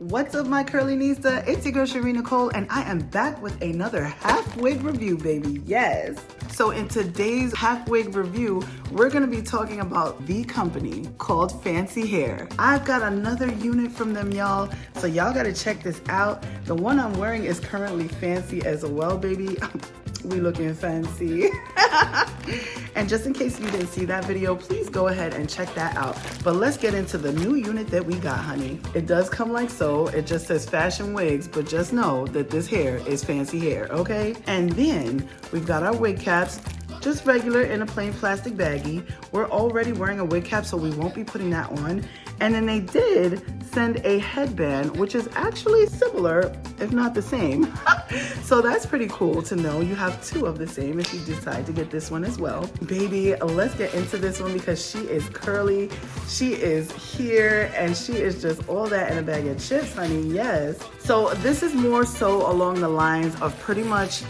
What's up, my curly nista? It's your girl Shareen Nicole, and I am back with another half wig review, baby. Yes. So in today's half wig review, we're gonna be talking about the company called Fancy Hair. I've got another unit from them, y'all. So y'all gotta check this out. The one I'm wearing is currently fancy as well, baby. We looking fancy. And just in case you didn't see that video, please go ahead and check that out. But let's get into the new unit that we got, honey. It does come like so. It just says fashion wigs, but just know that this hair is fancy hair, okay? And then we've got our wig caps, just regular in a plain plastic baggie. We're already wearing a wig cap, so we won't be putting that on. And then they did send a headband, which is actually similar, if not the same. So that's pretty cool to know. You have two of the same if you decide to get this one as well. Baby, let's get into this one because she is curly, she is here, and she is just all that in a bag of chips, honey, yes. So this is more so along the lines of pretty much,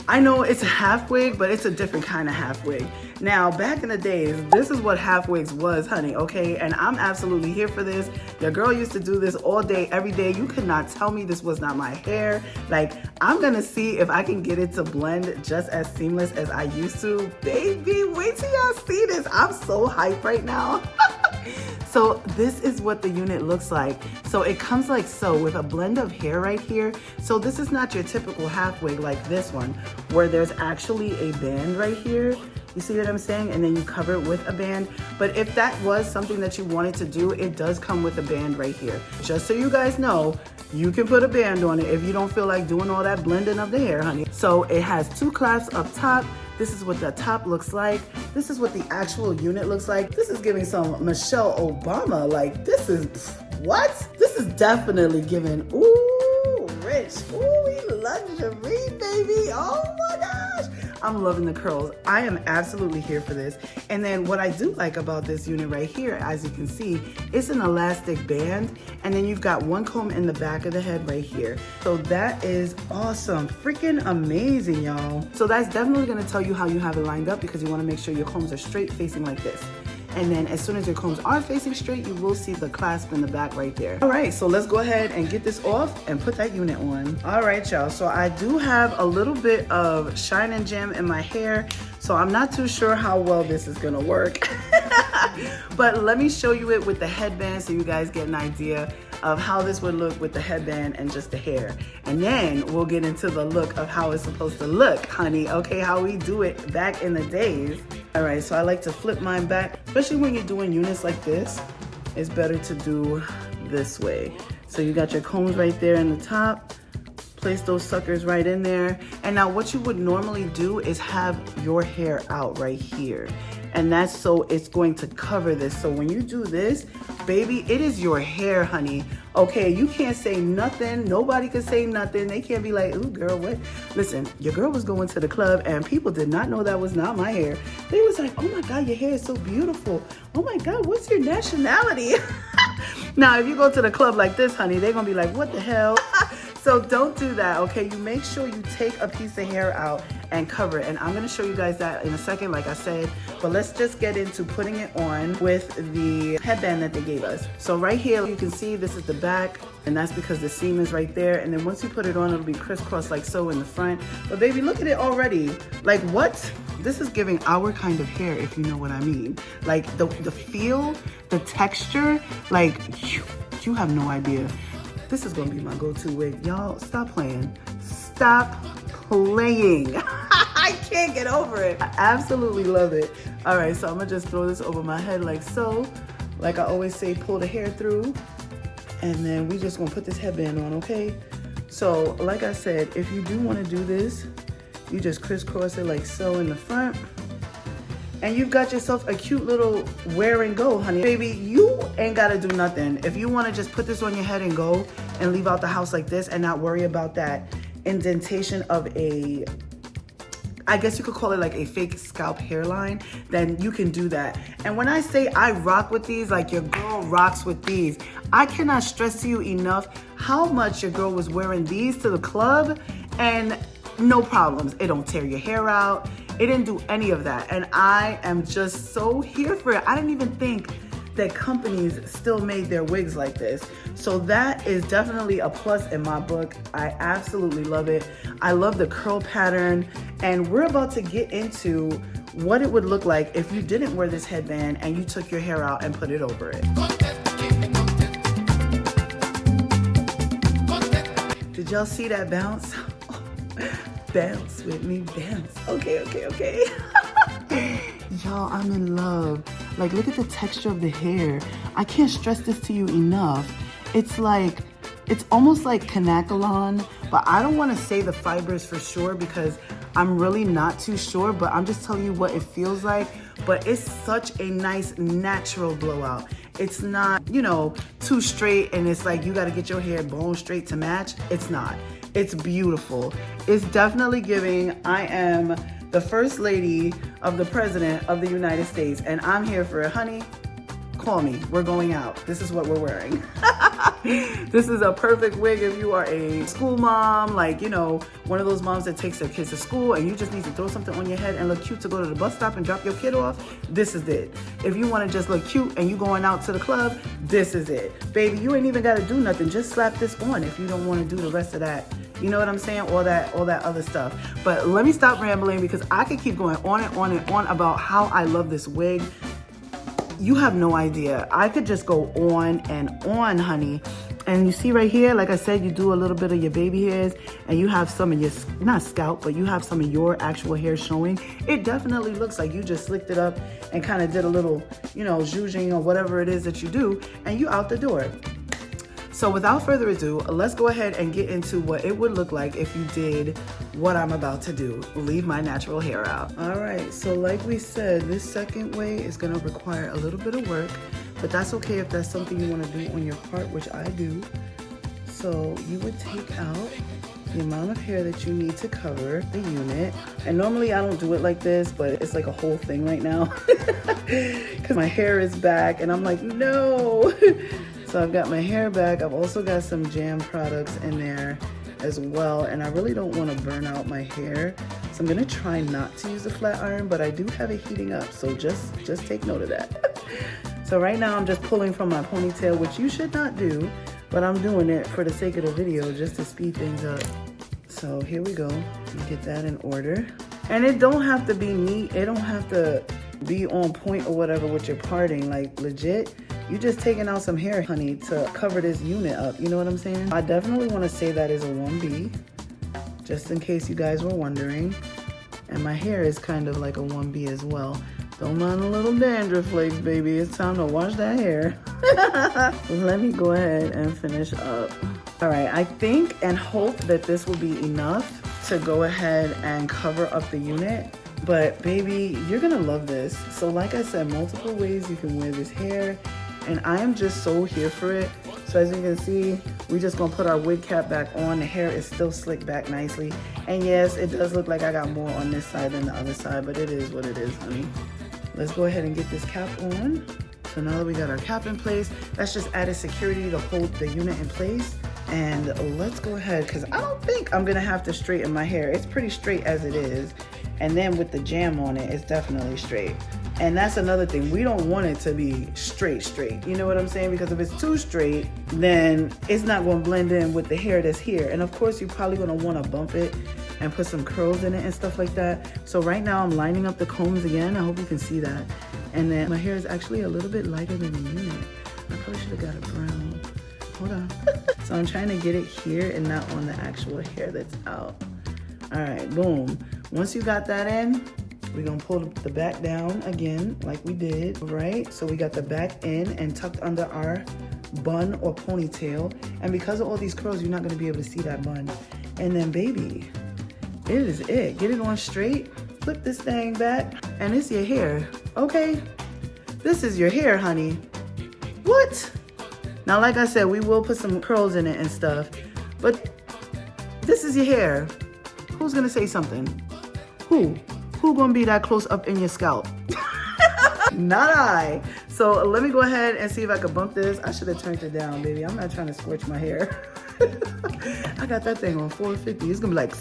I know it's a half wig, but it's a different kind of half wig. Now, back in the days, this is what half wigs was, honey, okay? And I'm absolutely here for this. Your girl used to do this all day, every day. You could not tell me this was not my hair. Like, I'm gonna see if I can get it to blend just as seamless as I used to. Baby, wait till y'all see this. I'm so hyped right now. So this is what the unit looks like. So it comes like so with a blend of hair right here. So this is not your typical half wig like this one, where there's actually a band right here. You see what I'm saying? And then you cover it with a band. But if that was something that you wanted to do, it does come with a band right here. Just so you guys know, you can put a band on it if you don't feel like doing all that blending of the hair, honey. So it has two clasps up top. This is what the top looks like. This is what the actual unit looks like. This is giving some Michelle Obama. Like, this is, what? This is definitely giving, ooh, rich, ooh, luxury, baby. Oh my gosh. I'm loving the curls. I am absolutely here for this. And then what I do like about this unit right here, as you can see, it's an elastic band. And then you've got one comb in the back of the head right here. So that is awesome. Freaking amazing, y'all. So that's definitely gonna tell you how you have it lined up because you wanna make sure your combs are straight facing like this. And then as soon as your combs are facing straight, you will see the clasp in the back right there. All right, so let's go ahead and get this off and put that unit on. All right, y'all, so I do have a little bit of shine and jam in my hair, so I'm not too sure how well this is gonna work. But let me show you it with the headband so you guys get an idea of how this would look with the headband and just the hair. And then we'll get into the look of how it's supposed to look, honey, okay, how we do it back in the days. All right, so I like to flip mine back, especially when you're doing units like this. It's better to do this way. So you got your combs right there in the top. Place those suckers right in there. And now what you would normally do is have your hair out right here. And that's so it's going to cover this. So when you do this, baby, it is your hair, honey. Okay, you can't say nothing. Nobody can say nothing. They can't be like, ooh, girl, what? Listen, your girl was going to the club and people did not know that was not my hair. They was like, oh my God, your hair is so beautiful. Oh my God, what's your nationality? Now, if you go to the club like this, honey, they're gonna be like, what the hell? So don't do that, okay? You make sure you take a piece of hair out and cover it. And I'm gonna show you guys that in a second, like I said, but let's just get into putting it on with the headband that they gave us. So right here, you can see this is the back, and that's because the seam is right there. And then once you put it on, it'll be crisscross like so in the front. But baby, look at it already. Like what? This is giving our kind of hair, if you know what I mean. Like the feel, the texture, like you have no idea. This is gonna be my go-to wig. Y'all, stop playing. Stop playing. I can't get over it. I absolutely love it. All right, so I'm gonna just throw this over my head like so. Like I always say, pull the hair through. And then we just gonna put this headband on, okay? So, like I said, if you do wanna do this, you just crisscross it like so in the front. And you've got yourself a cute little wear and go, honey. Baby, you ain't gotta do nothing. If you wanna just put this on your head and go and leave out the house like this and not worry about that indentation of a, I guess you could call it like a fake scalp hairline, then you can do that. And when I say I rock with these, like your girl rocks with these, I cannot stress to you enough how much your girl was wearing these to the club and no problems. It don't tear your hair out. It didn't do any of that. And I am just so here for it. I didn't even think that companies still made their wigs like this. So that is definitely a plus in my book. I absolutely love it. I love the curl pattern, and we're about to get into what it would look like if you didn't wear this headband and you took your hair out and put it over it. Did y'all see that bounce? Bounce with me, bounce. Okay. Y'all, I'm in love. Like, look at the texture of the hair. I can't stress this to you enough. It's almost like canacolon, but I don't want to say the fibers for sure because I'm really not too sure, but I'm just telling you what it feels like. But it's such a nice natural blowout. It's not, you know, too straight and it's like you got to get your hair bone straight to match. It's not. It's beautiful. It's definitely giving, I am the first lady of the president of the United States, and I'm here for a honey. Call me. We're going out. This is what we're wearing. This is a perfect wig if you are a school mom, like, you know, one of those moms that takes their kids to school and you just need to throw something on your head and look cute to go to the bus stop and drop your kid off. This is it. If you want to just look cute and you going out to the club, this is it. Baby, you ain't even got to do nothing. Just slap this on if you don't want to do the rest of that. You know what I'm saying? All that other stuff. But let me stop rambling because I could keep going on and on and on about how I love this wig. You have no idea. I could just go on and on, honey. And you see right here, like I said, you do a little bit of your baby hairs and you have some of your, not scalp, but you have some of your actual hair showing. It definitely looks like you just slicked it up and kind of did a little, you know, zhuzhing or whatever it is that you do, and you out the door. So without further ado, let's go ahead and get into what it would look like if you did what I'm about to do, leave my natural hair out. All right, so like we said, this second way is gonna require a little bit of work, but that's okay if that's something you wanna do on your part, which I do. So you would take out the amount of hair that you need to cover the unit. And normally I don't do it like this, but it's like a whole thing right now because my hair is back and I'm like, no. So I've got my hair back. I've also got some jam products in there as well. And I really don't want to burn out my hair. So I'm going to try not to use a flat iron, but I do have it heating up. So just take note of that. So right now I'm just pulling from my ponytail, which you should not do, but I'm doing it for the sake of the video just to speed things up. So here we go. Get that in order. And it don't have to be neat. It don't have to be on point or whatever with your parting, like legit. You just taking out some hair, honey, to cover this unit up. You know what I'm saying? I definitely want to say that is a 1B, just in case you guys were wondering. And my hair is kind of like a 1B as well. Don't mind the little dandruff flakes, baby. It's time to wash that hair. Let me go ahead and finish up. All right, I think and hope that this will be enough to go ahead and cover up the unit. But baby, you're gonna love this. So like I said, multiple ways you can wear this hair. And I am just so here for it. So as you can see, we're just gonna put our wig cap back on. The hair is still slicked back nicely. And yes, it does look like I got more on this side than the other side, but it is what it is, honey. Let's go ahead and get this cap on. So now that we got our cap in place, that's just added security to hold the unit in place. And let's go ahead, because I don't think I'm gonna have to straighten my hair. It's pretty straight as it is. And then with the jam on it, it's definitely straight. And that's another thing. We don't want it to be straight. You know what I'm saying? Because if it's too straight, then it's not going to blend in with the hair that's here. And of course, you're probably going to want to bump it and put some curls in it and stuff like that. So right now I'm lining up the combs again. I hope you can see that. And then my hair is actually a little bit lighter than the unit. I probably should have got a brown. Hold on. So I'm trying to get it here and not on the actual hair that's out. All right, boom. Once you got that in, we're gonna pull the back down again like we did, right? So we got the back in and tucked under our bun or ponytail. And because of all these curls, you're not gonna be able to see that bun. And then baby, it is it. Get it on straight, flip this thing back, and it's your hair, okay? This is your hair, honey. What? Now, like I said, we will put some curls in it and stuff, but this is your hair. Who's gonna say something? Who gonna be that close up in your scalp? Not I. So let me go ahead and see if I can bump this. I should have turned it down, baby. I'm not trying to scorch my hair. I got that thing on 450. It's gonna be like,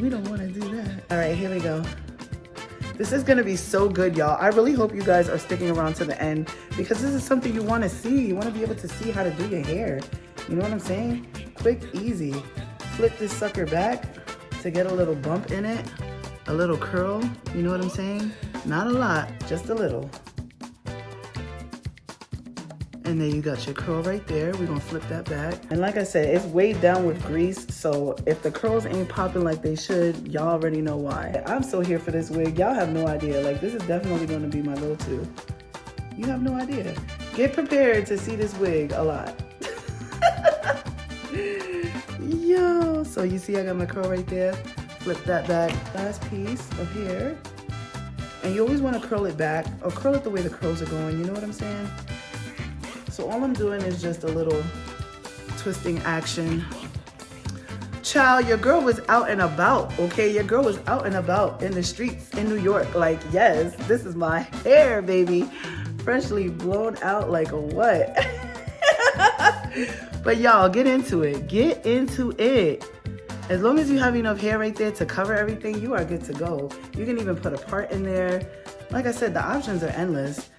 we don't wanna do that. All right, here we go. This is gonna be so good, y'all. I really hope you guys are sticking around to the end because this is something you wanna see. You wanna be able to see how to do your hair. You know what I'm saying? Quick, easy. Flip this sucker back to get a little bump in it, a little curl, you know what I'm saying? Not a lot, just a little. And then you got your curl right there. We're gonna flip that back. And like I said, it's weighed down with grease, so if the curls ain't popping like they should, y'all already know why. I'm so here for this wig. Y'all have no idea. Like, this is definitely gonna be my go-to. You have no idea. Get prepared to see this wig a lot. Yo, so you see I got my curl right there. Flip that back. Last piece of hair. And you always wanna curl it back or curl it the way the curls are going, you know what I'm saying? So all I'm doing is just a little twisting action. Child, your girl was out and about, okay? Your girl was out and about in the streets in New York. Like, yes, this is my hair, baby. Freshly blown out like a what? But y'all, get into it. Get into it. As long as you have enough hair right there to cover everything, you are good to go. You can even put a part in there. Like I said, the options are endless.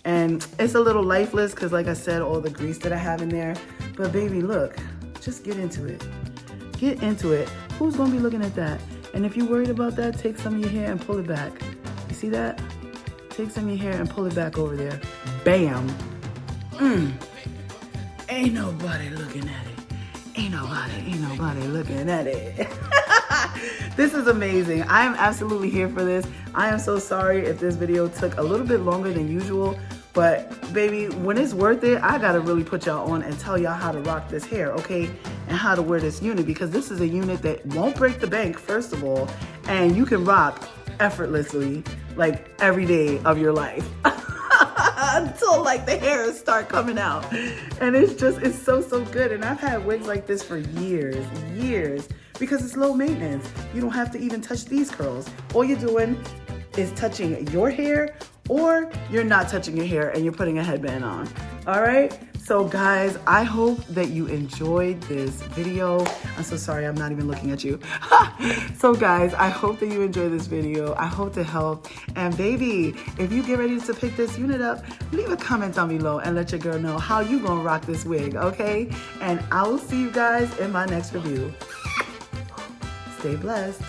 And it's a little lifeless because, like I said, all the grease that I have in there. But baby, look, just get into it. Get into it. Who's gonna be looking at that? And if you're worried about that, take some of your hair and pull it back. You see that? Take some of your hair and pull it back over there. Bam. Ain't nobody looking at it. Ain't nobody looking at it. This is amazing. I am absolutely here for this. I am so sorry if this video took a little bit longer than usual, but baby, when it's worth it, I gotta really put y'all on and tell y'all how to rock this hair, okay? And how to wear this unit, because this is a unit that won't break the bank, first of all, and you can rock effortlessly, like every day of your life. Until like the hairs start coming out. And it's so good. And I've had wigs like this for years, because it's low maintenance. You don't have to even touch these curls. All you're doing is touching your hair, or you're not touching your hair and you're putting a headband on. All right? So guys, I hope that you enjoyed this video. I'm so sorry, I'm not even looking at you. So guys, I hope that you enjoyed this video. I hope to help. And baby, if you get ready to pick this unit up, leave a comment down below and let your girl know how you gonna rock this wig, okay? And I will see you guys in my next review. Stay blessed.